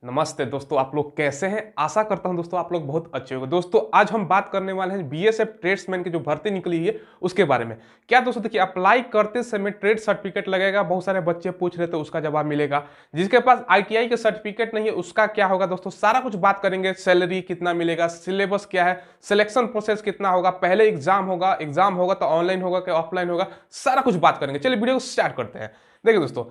नमस्ते दोस्तों, आप लोग कैसे हैं। आशा करता हूं दोस्तों आप लोग बहुत अच्छे होंगे। दोस्तों आज हम बात करने वाले हैं बीएसएफ ट्रेड्समैन की जो भर्ती निकली है उसके बारे में। क्या दोस्तों देखिए, अप्लाई करते समय ट्रेड सर्टिफिकेट लगेगा। बहुत सारे बच्चे पूछ रहे थे, उसका जवाब मिलेगा। जिसके पास आईटीआई का सर्टिफिकेट नहीं है उसका क्या होगा दोस्तों, सारा कुछ बात करेंगे। सैलरी कितना मिलेगा, सिलेबस क्या है, सिलेक्शन प्रोसेस कितना होगा, पहले एग्जाम होगा तो ऑनलाइन होगा कि ऑफलाइन होगा, सारा कुछ बात करेंगे। चलिए वीडियो को स्टार्ट करते हैं। देखिए दोस्तों,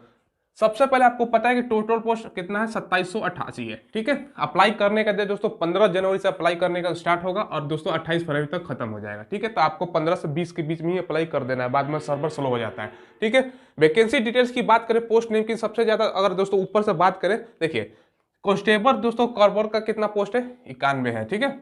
सबसे पहले आपको पता है कि टोटल पोस्ट कितना है, 2788 है। ठीक है, अप्लाई करने का डेट दोस्तों 15 जनवरी से अप्लाई करने का स्टार्ट होगा और दोस्तों 28 फरवरी तक खत्म हो जाएगा। ठीक है, तो आपको 15 से 20 के बीच में ही अप्लाई कर देना है, बाद में सर्वर स्लो हो जाता है। ठीक है, वैकेंसी डिटेल्स की बात करें, पोस्ट नेम की सबसे ज्यादा अगर दोस्तों ऊपर से बात करें, देखिए कांस्टेबल दोस्तों कार्बर का कितना पोस्ट है, 91 है। ठीक है,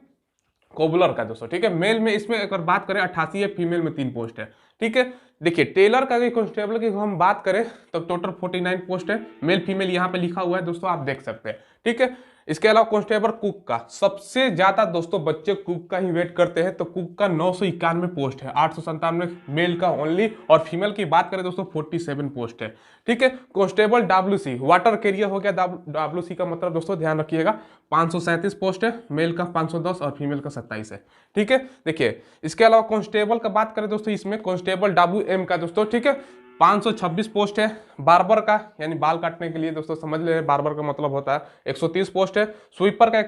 कोबलर का दोस्तों। ठीक है, मेल में इसमें अगर बात करें 88 है, फीमेल में 3 पोस्ट है। ठीक है, देखिए टेलर का कांस्टेबल की हम बात करें तो टोटल 49 पोस्ट है, मेल फीमेल यहाँ पे लिखा हुआ है दोस्तों, आप देख सकते हैं। ठीक है, इसके अलावा कांस्टेबल कुक का सबसे ज्यादा दोस्तों बच्चे कुक का ही वेट करते हैं, तो कुक का 991 पोस्ट है, 897 मेल का ओनली। और फीमेल की बात करें दोस्तों 47 पोस्ट है। ठीक है, कांस्टेबल डब्ल्यूसी वाटर कैरियर हो गया, डब्ल्यूसी का मतलब दोस्तों ध्यान रखिएगा 537 पोस्ट है, मेल का 510 और फीमेल का 27 है। ठीक है, देखिए इसके अलावा कांस्टेबल का बात करें दोस्तों, इसमें कांस्टेबल डब्ल्यूएम का दोस्तों, ठीक है 526 पोस्ट है। बार्बर का यानी बाल काटने के लिए दोस्तों समझ ले, बार्बर का मतलब होता है 130 पोस्ट है। स्वीपर का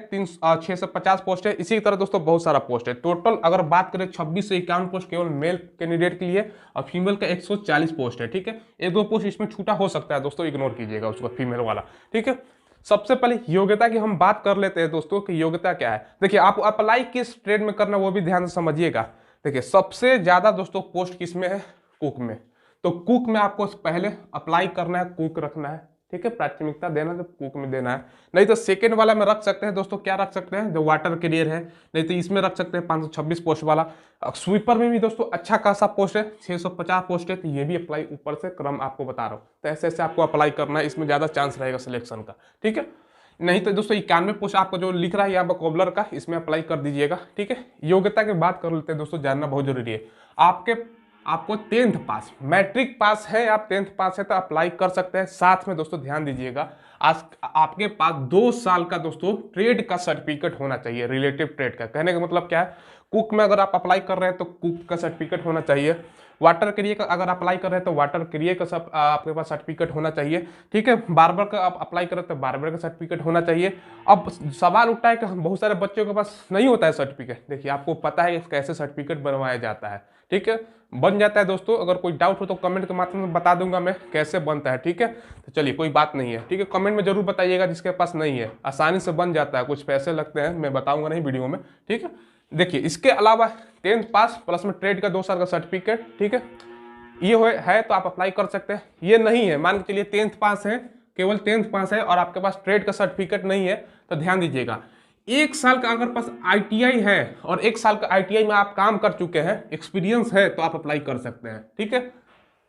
650 पोस्ट है। इसी तरह दोस्तों बहुत सारा पोस्ट है। टोटल अगर बात करें 26 से 51 पोस्ट केवल मेल कैंडिडेट के लिए और फीमेल का 140 पोस्ट है। ठीक है, एक दो पोस्ट इसमें छूटा हो सकता है दोस्तों, इग्नोर कीजिएगा उसको, फीमेल वाला। ठीक है, सबसे पहले योग्यता की हम बात कर लेते हैं दोस्तों कि योग्यता क्या है। देखिए आप अप्लाई किस ट्रेड में करना वो भी ध्यान से समझिएगा। देखिए सबसे ज्यादा दोस्तों पोस्ट किस में है, कुक में। तो कुक में आपको पहले अप्लाई करना है, कुक रखना है। ठीक है, प्राथमिकता देना तो कुक में देना है। नहीं तो सेकेंड वाला में रख सकते हैं दोस्तों, क्या रख सकते हैं, जो वाटर कैरियर है। नहीं तो इसमें रख सकते हैं 526 पोस्ट वाला। स्वीपर में भी दोस्तों अच्छा खासा पोस्ट है, 650 पोस्ट है, तो ये भी अप्लाई ऊपर से क्रम आपको बता रहा हूँ। तो ऐसे ऐसे आपको अप्लाई करना है, इसमें ज्यादा चांस रहेगा सिलेक्शन का। ठीक है, नहीं तो दोस्तों 91 पोस्ट आपको जो लिख रहा है यहाँ पर कोबलर का, इसमें अप्लाई कर दीजिएगा। ठीक है, योग्यता की बात कर लेते हैं दोस्तों, जानना बहुत जरूरी है। आपको 10th पास, मैट्रिक पास है, आप 10th पास है तो अप्लाई कर सकते हैं। साथ में दोस्तों ध्यान दीजिएगा, आज आपके पास 2 साल का दोस्तों ट्रेड का सर्टिफिकेट होना चाहिए, रिलेटिव ट्रेड का। कहने का मतलब क्या है, कुक में अगर आप अप्लाई कर रहे हैं तो कुक का सर्टिफिकेट होना चाहिए। वाटर कैरियर का अगर अप्लाई कर रहे हैं तो वाटर कैरियर का सब आपके पास सर्टिफिकेट होना चाहिए। ठीक है, बार्बर का आप अप्लाई कर रहे हैं तो बार्बर का सर्टिफिकेट होना चाहिए। अब सवाल उठता है कि बहुत सारे बच्चों के पास नहीं होता है सर्टिफिकेट। देखिए आपको पता है कैसे सर्टिफिकेट बनवाया जाता है। ठीक है, बन जाता है दोस्तों। अगर कोई डाउट हो तो कमेंट के माध्यम से बता दूंगा मैं कैसे बनता है। ठीक है, तो चलिए कोई बात नहीं है। ठीक है, कमेंट में जरूर बताइएगा जिसके पास नहीं है, आसानी से बन जाता है। कुछ पैसे लगते हैं, मैं बताऊंगा नहीं वीडियो में। ठीक है, देखिए इसके अलावा 10th पास प्लस में ट्रेड का 2 साल का सर्टिफिकेट। ठीक है, ये है तो आप अप्लाई कर सकते हैं। ये नहीं है, मान के चलिए 10th पास है, केवल 10th पास है और आपके पास ट्रेड का सर्टिफिकेट नहीं है, तो ध्यान दीजिएगा 1 साल का अगर पास आईटीआई है और 1 साल का आईटीआई में आप काम कर चुके हैं, एक्सपीरियंस है, तो आप अप्लाई कर सकते हैं। ठीक है,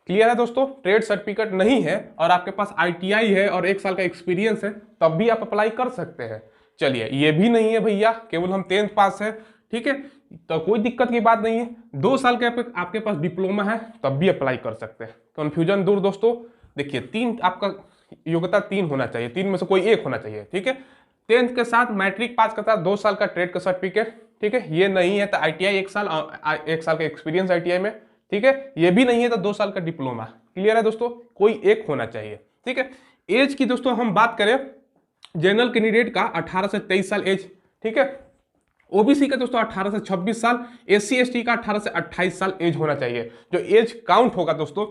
क्लियर है दोस्तों। ट्रेड सर्टिफिकेट नहीं है और आपके पास आईटीआई है और 1 साल का एक्सपीरियंस है, तब भी आप अप्लाई कर सकते हैं। चलिए ये भी नहीं है भैया, केवल हम 10th पास है, ठीक है, तो कोई दिक्कत की बात नहीं है। 2 साल के आपके पास डिप्लोमा है, तब भी अप्लाई कर सकते हैं। कंफ्यूजन दूर दोस्तों। देखिए 3 आपका योग्यता 3 होना चाहिए, 3 में से कोई एक होना चाहिए। ठीक है, 10th के साथ मैट्रिक पास करता है, 2 साल का ट्रेड का सर्टिफिकेट। ठीक है, ये नहीं है तो आईटीआई 1 साल, 1 साल का एक्सपीरियंस आईटीआई में। ठीक है, ये भी नहीं है तो 2 साल का डिप्लोमा। क्लियर है दोस्तों, कोई एक होना चाहिए। ठीक है, एज की दोस्तों हम बात करें, जनरल कैंडिडेट का 18 से 23 साल एज। ठीक है, ओबीसी का दोस्तों 18 से 26 साल, एससी एसटी का 18 से 28 साल एज होना चाहिए। जो एज काउंट होगा दोस्तों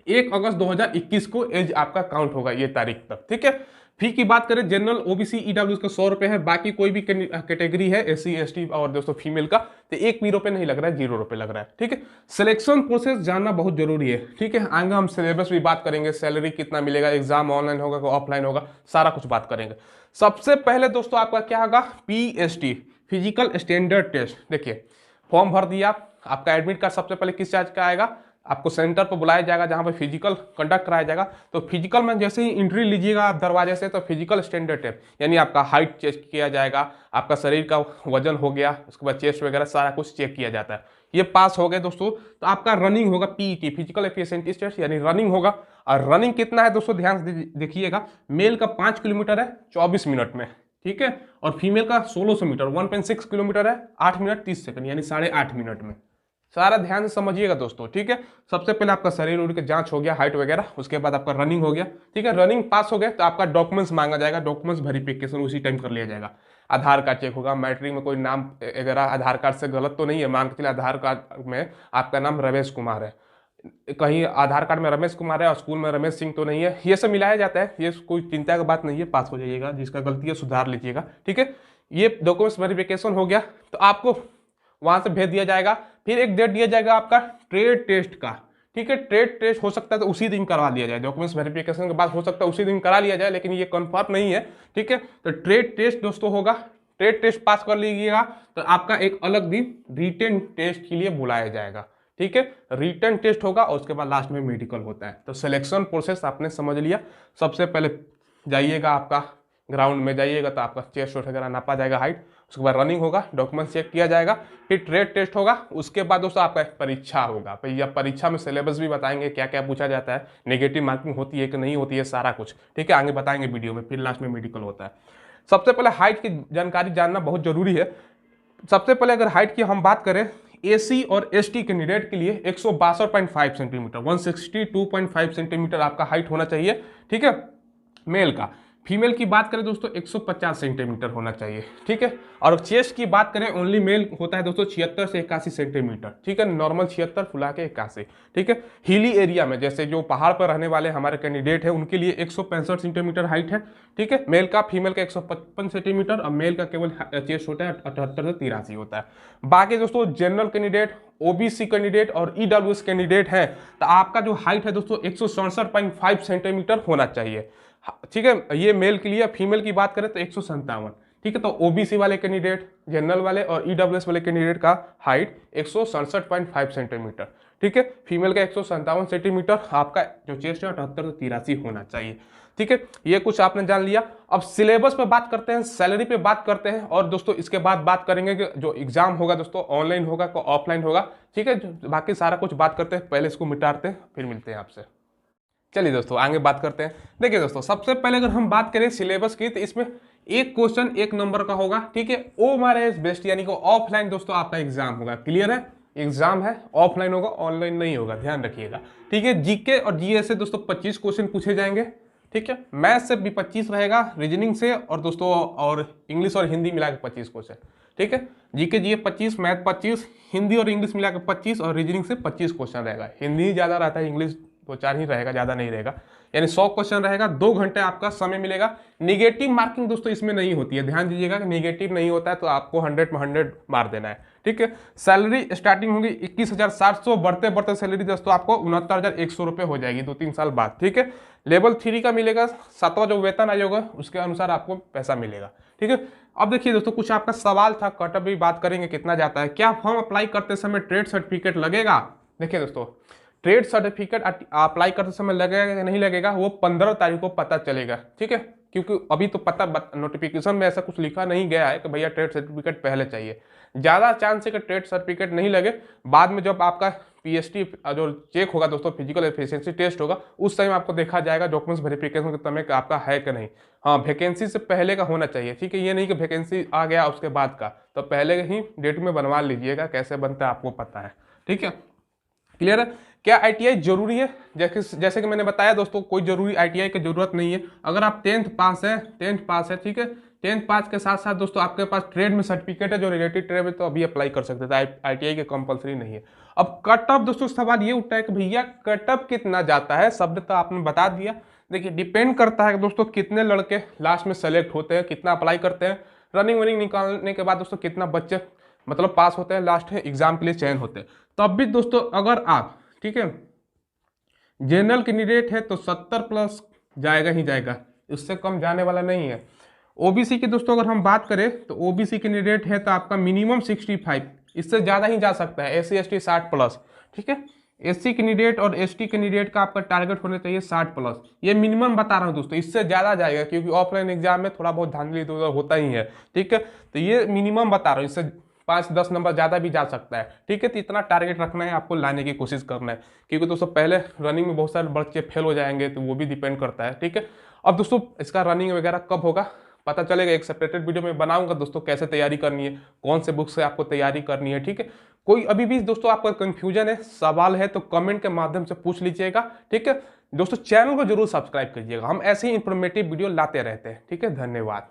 1 अगस्त 2021 को एज आपका काउंट होगा, ये तारीख तक। ठीक है, फी की बात करें, जनरल ओबीसी ईडब्ल्यू का 100 रुपए है, बाकी कोई भी कैटेगरी है एससी एसटी और दोस्तों फीमेल का, तो 1 भी रुपए नहीं लग रहा है, 0 रुपए लग रहा है। ठीक है, सिलेक्शन प्रोसेस जानना बहुत जरूरी है। ठीक है, आगे हम सिलेबस भी बात करेंगे, सैलरी कितना मिलेगा, एग्जाम ऑनलाइन होगा कि ऑफलाइन होगा, सारा कुछ बात करेंगे। सबसे पहले दोस्तों आपका क्या होगा, पीएसटी, फिजिकल स्टैंडर्ड टेस्ट। देखिए फॉर्म भर दिया, आपका एडमिट कार्ड सबसे पहले किस चार्ज का आएगा, आपको सेंटर पर बुलाया जाएगा जहां पर फिजिकल कंडक्ट कराया जाएगा। तो फिजिकल में जैसे ही एंट्री लीजिएगा आप दरवाजे से, तो फिजिकल स्टैंडर्ड टेस्ट यानी आपका हाइट चेक किया जाएगा, आपका शरीर का वजन हो गया, उसके बाद चेस्ट वगैरह सारा कुछ चेक किया जाता है। ये पास हो गए दोस्तों, तो आपका रनिंग होगा पीईटी, फिजिकल एफिशिएंसी टेस्ट, यानी रनिंग होगा। और रनिंग कितना है दोस्तों, ध्यान से देखिएगा, मेल का 5 किलोमीटर है 24 मिनट में, ठीक है, और फीमेल का 1600 मीटर 1.6 किलोमीटर है 8 मिनट 30 सेकंड, यानी 8.5 मिनट में। सारा ध्यान से समझिएगा दोस्तों, ठीक है। सबसे पहले आपका शरीर उड़ के जांच हो गया, हाइट वगैरह, उसके बाद आपका रनिंग हो गया, ठीक है। रनिंग पास हो गया तो आपका डॉक्यूमेंट्स मांगा जाएगा, डॉक्यूमेंट्स वेरिफिकेशन उसी टाइम कर लिया जाएगा। आधार कार्ड चेक होगा, मैट्रिक में कोई नाम वगैरह आधार कार्ड से गलत तो नहीं है, मान के चलिए आधार कार्ड में आपका नाम रमेश कुमार है, कहीं आधार कार्ड में रमेश कुमार है और स्कूल में रमेश सिंह तो नहीं है, ये सब मिलाया जाता है, ये कोई चिंता की बात नहीं है, पास हो जाइएगा, जिसका गलती है सुधार लीजिएगा, ठीक है। ये डॉक्यूमेंट्स वेरिफिकेशन हो गया तो आपको वहां से भेज दिया जाएगा। फिर एक डेट दिया जाएगा आपका ट्रेड टेस्ट का, ठीक है। ट्रेड टेस्ट हो सकता है तो उसी दिन करवा दिया जाए, डॉक्यूमेंट्स वेरिफिकेशन के बाद हो सकता है उसी दिन करा लिया जाए, लेकिन ये कंफर्म नहीं है, ठीक है। तो ट्रेड टेस्ट दोस्तों होगा, ट्रेड टेस्ट पास कर लीजिएगा तो आपका एक अलग दिन रिटन टेस्ट के लिए बुलाया जाएगा, ठीक है। रिटन टेस्ट होगा और उसके बाद लास्ट में मेडिकल होता है। तो सिलेक्शन प्रोसेस आपने समझ लिया। सबसे पहले जाइएगा, आपका ग्राउंड में जाइएगा तो आपका चेस्ट वगैरह नापा जाएगा, हाइट, उसके बाद रनिंग होगा, डॉक्यूमेंट चेक किया जाएगा, फिर ट्रेड टेस्ट होगा, उसके बाद दोस्तों आपका एक परीक्षा होगा। भैया परीक्षा में सिलेबस भी बताएंगे, क्या क्या पूछा जाता है, नेगेटिव मार्किंग होती है कि नहीं होती है, सारा कुछ, ठीक है, आगे बताएंगे वीडियो में। फिर लास्ट में मेडिकल होता है। सबसे पहले हाइट की जानकारी जानना बहुत जरूरी है। सबसे पहले अगर हाइट की हम बात करें, एसी और एसटी कैंडिडेट के लिए 162.5 सेंटीमीटर 162.5 सेंटीमीटर आपका हाइट होना चाहिए, ठीक है, मेल का। फीमेल की बात करें दोस्तों 150 सेंटीमीटर होना चाहिए, ठीक है। और चेस्ट की बात करें, ओनली मेल होता है दोस्तों 76 से 81 सेंटीमीटर, ठीक है, नॉर्मल 76, फुला के 81, ठीक है। हिली एरिया में जैसे जो पहाड़ पर रहने वाले हमारे कैंडिडेट हैं उनके लिए 165 सेंटीमीटर हाइट है, ठीक है, मेल का। फीमेल का 155 सेंटीमीटर और मेल का केवल चेस्ट होता है 78 से 83 होता है। बाकी दोस्तों जनरल कैंडिडेट, ओबीसी कैंडिडेट और ईडब्ल्यूएस कैंडिडेट है तो आपका जो हाइट है दोस्तों 167.5 सेंटीमीटर होना चाहिए, ठीक है, ये मेल के लिए। फीमेल की बात करें तो 157, ठीक है। तो ओबीसी वाले कैंडिडेट, जनरल वाले और ईडब्ल्यूएस वाले कैंडिडेट का हाइट 167.5 सेंटीमीटर, ठीक है। फीमेल का 157 सेंटीमीटर, आपका जो चेस्ट है 78 से 83 होना चाहिए, ठीक है। ये कुछ आपने जान लिया। अब सिलेबस पे बात करते हैं, सैलरी पे बात करते हैं, और दोस्तों इसके बाद बात करेंगे कि जो एग्जाम होगा दोस्तों ऑनलाइन होगा कि ऑफलाइन होगा, ठीक है। बाकी सारा कुछ बात करते हैं, पहले इसको मिटाते हैं फिर मिलते हैं आपसे। चलिए दोस्तों आगे बात करते हैं। देखिए दोस्तों, सबसे पहले अगर हम बात करें सिलेबस की तो इसमें एक क्वेश्चन 1 नंबर का होगा, ठीक है। ओएमआरएस बेस्ड यानी कि ऑफलाइन दोस्तों आपका एग्जाम होगा, क्लियर है, एग्जाम है, ऑफलाइन होगा, ऑनलाइन नहीं होगा, ध्यान रखिएगा, ठीक है। जीके और जीएस से दोस्तों 25 क्वेश्चन पूछे जाएंगे, ठीक है। मैथ से भी 25 रहेगा, रीजनिंग से, और दोस्तों और इंग्लिश और हिंदी मिला के 25 क्वेश्चन, ठीक है। जीके जीए 25, मैथ 25, हिंदी और इंग्लिश मिला के 25 और रीजनिंग से 25 क्वेश्चन रहेगा। हिंदी ज्यादा रहता है, इंग्लिश 2-4 ही रहेगा, ज्यादा नहीं रहेगा, यानी 100 क्वेश्चन रहेगा। 2 घंटे आपका समय मिलेगा। निगेटिव मार्किंग दोस्तों इसमें नहीं होती है, ध्यान दीजिएगा कि निगेटिव नहीं होता है, तो आपको 100 में 100 मार देना है, ठीक है। सैलरी स्टार्टिंग होगी 21,700, बढ़ते बढ़ते सैलरी दोस्तों आपको 69,100 रुपये हो जाएगी 2-3 साल बाद, ठीक है। लेवल 3 का मिलेगा, 7वां जो वेतन आयोग है उसके अनुसार आपको पैसा मिलेगा, ठीक है। अब देखिए दोस्तों, कुछ आपका सवाल था, कटअप भी बात करेंगे कितना जाता है। क्या फॉर्म अप्लाई करते समय ट्रेड सर्टिफिकेट लगेगा? देखिए दोस्तों, ट्रेड सर्टिफिकेट अप्लाई करते समय लगेगा या नहीं लगेगा वो 15 तारीख को पता चलेगा, ठीक है। क्योंकि अभी तो पता नोटिफिकेशन में ऐसा कुछ लिखा नहीं गया है कि भैया ट्रेड सर्टिफिकेट पहले चाहिए। ज़्यादा चांस है कि ट्रेड सर्टिफिकेट नहीं लगे, बाद में जब आपका पीएसटी जो चेक होगा दोस्तों, फिजिकल एफिशिएंसी टेस्ट होगा, उस टाइम आपको देखा जाएगा डॉक्यूमेंट्स वेरिफिकेशन के समय का आपका है कि नहीं। हाँ, वैकेंसी से पहले का होना चाहिए, ठीक है। ये नहीं कि वैकेंसी आ गया उसके बाद का, तो पहले ही डेट में बनवा लीजिएगा, कैसे बनता है आपको पता है, ठीक है, क्लियर है। क्या आईटीआई जरूरी है? जैसे कि मैंने बताया दोस्तों, कोई जरूरी आईटीआई की जरूरत नहीं है। अगर आप 10th पास है, ठीक है, 10th पास के साथ साथ दोस्तों आपके पास ट्रेड में सर्टिफिकेट है जो रिलेटेड ट्रेड है, तो अभी अप्लाई कर सकते हैं, आईटीआई के कंपलसरी नहीं है। अब कट ऑफ दोस्तों, सवाल ये उठता है कि भैया कट ऑफ कितना जाता है, शब्द तो आपने बता दिया। देखिए डिपेंड करता है दोस्तों कितने लड़के लास्ट में सेलेक्ट होते हैं, कितना अप्लाई करते हैं, रनिंग वनिंग निकालने के बाद दोस्तों कितना बच्चे मतलब पास होते हैं, लास्ट में एग्जाम के लिए चयन होते हैं। तब भी दोस्तों अगर आप, ठीक है, जनरल कैंडिडेट है तो 70 प्लस जाएगा ही जाएगा, इससे कम जाने वाला नहीं है। ओबीसी की दोस्तों अगर हम बात करें तो ओबीसी कैंडिडेट है तो आपका मिनिमम 65, इससे ज़्यादा ही जा सकता है। एससी एसटी 60 प्लस, ठीक है। एससी कैंडिडेट और एसटी कैंडिडेट का आपका टारगेट होना चाहिए 60 प्लस, ये मिनिमम बता रहा हूँ दोस्तों, इससे ज़्यादा जाएगा क्योंकि ऑफलाइन एग्जाम में थोड़ा बहुत धांधली इधर होता ही है, ठीक है। तो ये मिनिमम बता रहा हूँ, इससे 5-10 नंबर ज़्यादा भी जा सकता है, ठीक है। तो इतना टारगेट रखना है, आपको लाने की कोशिश करना है, क्योंकि दोस्तों पहले रनिंग में बहुत सारे बच्चे फेल हो जाएंगे, तो वो भी डिपेंड करता है, ठीक है। अब दोस्तों इसका रनिंग वगैरह कब होगा पता चलेगा, एक सेपरेटेड वीडियो में बनाऊंगा दोस्तों, कैसे तैयारी करनी है, कौन से बुक से आपको तैयारी करनी है, ठीक है। कोई अभी भी दोस्तों आपका कंफ्यूजन है, सवाल है, तो कमेंट के माध्यम से पूछ लीजिएगा, ठीक है। दोस्तों चैनल को जरूर सब्सक्राइब कीजिएगा, हम ऐसे ही इंफॉर्मेटिव वीडियो लाते रहते हैं, ठीक है। धन्यवाद।